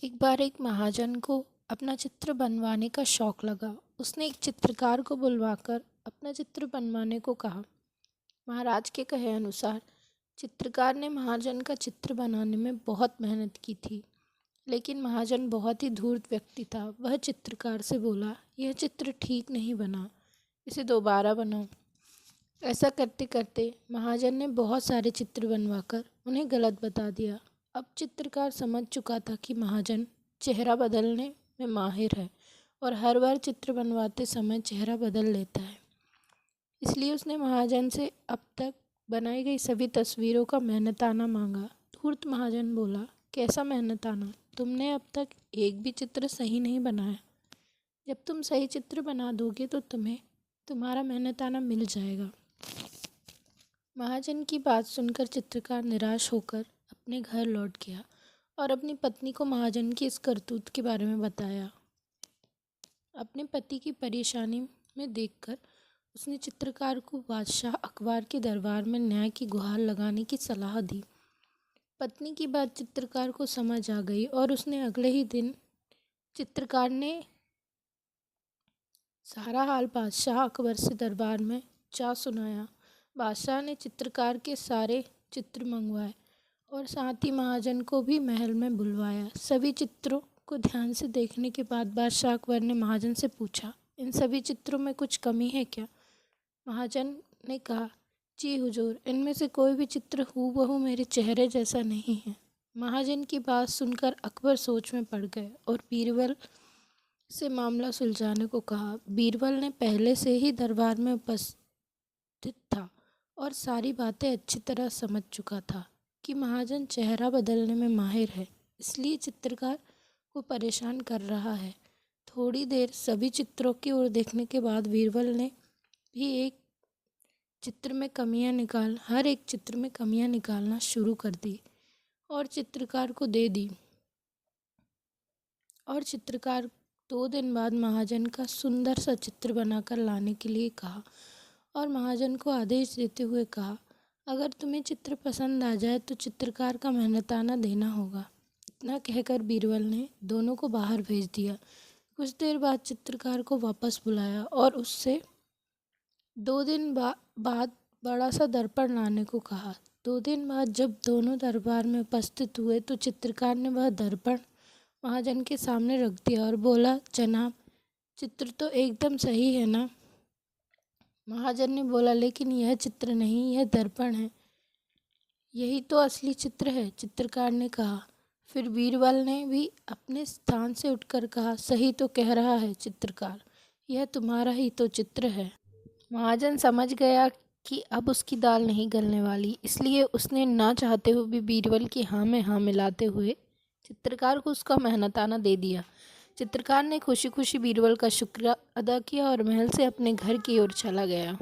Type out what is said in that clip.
एक बार एक महाजन को अपना चित्र बनवाने का शौक लगा। उसने एक चित्रकार को बुलवाकर अपना चित्र बनवाने को कहा। महाराज के कहे अनुसार चित्रकार ने महाजन का चित्र बनाने में बहुत मेहनत की थी, लेकिन महाजन बहुत ही धूर्त व्यक्ति था। वह चित्रकार से बोला, यह चित्र ठीक नहीं बना, इसे दोबारा बनाओ। ऐसा करते करते महाजन ने बहुत सारे चित्र बनवाकर उन्हें गलत बता दिया। अब चित्रकार समझ चुका था कि महाजन चेहरा बदलने में माहिर है और हर बार चित्र बनवाते समय चेहरा बदल लेता है। इसलिए उसने महाजन से अब तक बनाई गई सभी तस्वीरों का मेहनताना मांगा। धूर्त महाजन बोला, कैसा मेहनताना? तुमने अब तक एक भी चित्र सही नहीं बनाया। जब तुम सही चित्र बना दोगे तो तुम्हें तुम्हारा मेहनताना मिल जाएगा। महाजन की बात सुनकर चित्रकार निराश होकर अपने घर लौट गया और अपनी पत्नी को महाजन की इस करतूत के बारे में बताया। अपने पति की परेशानी में देखकर उसने चित्रकार को बादशाह अकबर के दरबार में न्याय की गुहार लगाने की सलाह दी। पत्नी की बात चित्रकार को समझ आ गई और उसने अगले ही दिन चित्रकार ने सारा हाल बादशाह अकबर से दरबार में जा सुनाया। बादशाह ने चित्रकार के सारे चित्र मंगवाए और साथ ही महाजन को भी महल में बुलवाया। सभी चित्रों को ध्यान से देखने के बाद बादशाह अकबर ने महाजन से पूछा, इन सभी चित्रों में कुछ कमी है क्या? महाजन ने कहा, जी हुजूर, इनमें से कोई भी चित्र हूबहू मेरे चेहरे जैसा नहीं है। महाजन की बात सुनकर अकबर सोच में पड़ गए और बीरबल से मामला सुलझाने को कहा। बीरबल ने पहले से ही दरबार में उपस्थित था और सारी बातें अच्छी तरह समझ चुका था कि महाजन चेहरा बदलने में माहिर है, इसलिए चित्रकार को परेशान कर रहा है। थोड़ी देर सभी चित्रों की ओर देखने के बाद बीरबल ने भी हर एक चित्र में कमियां निकालना शुरू कर दी और चित्रकार को दे दी। और चित्रकार 2 दिन बाद महाजन का सुंदर सा चित्र बनाकर लाने के लिए कहा और महाजन को आदेश देते हुए कहा, अगर तुम्हें चित्र पसंद आ जाए तो चित्रकार का मेहनताना देना होगा। इतना कहकर बीरबल ने दोनों को बाहर भेज दिया। कुछ देर बाद चित्रकार को वापस बुलाया और उससे 2 दिन बाद बड़ा सा दर्पण लाने को कहा। 2 दिन बाद जब दोनों दरबार में उपस्थित हुए तो चित्रकार ने वह दर्पण महाजन के सामने रख दिया और बोला, जनाब, चित्र तो एकदम सही है ना? महाजन ने बोला, लेकिन यह चित्र नहीं, यह दर्पण है। यही तो असली चित्र है, चित्रकार ने कहा। फिर बीरबल ने भी अपने स्थान से उठकर कहा, सही तो कह रहा है चित्रकार, यह तुम्हारा ही तो चित्र है। महाजन समझ गया कि अब उसकी दाल नहीं गलने वाली, इसलिए उसने ना चाहते हुए भी बीरबल की हाँ में हाँ मिलाते हुए चित्रकार को उसका मेहनताना दे दिया। चित्रकार ने खुशी खुशी बीरबल का शुक्र अदा किया और महल से अपने घर की ओर चला गया।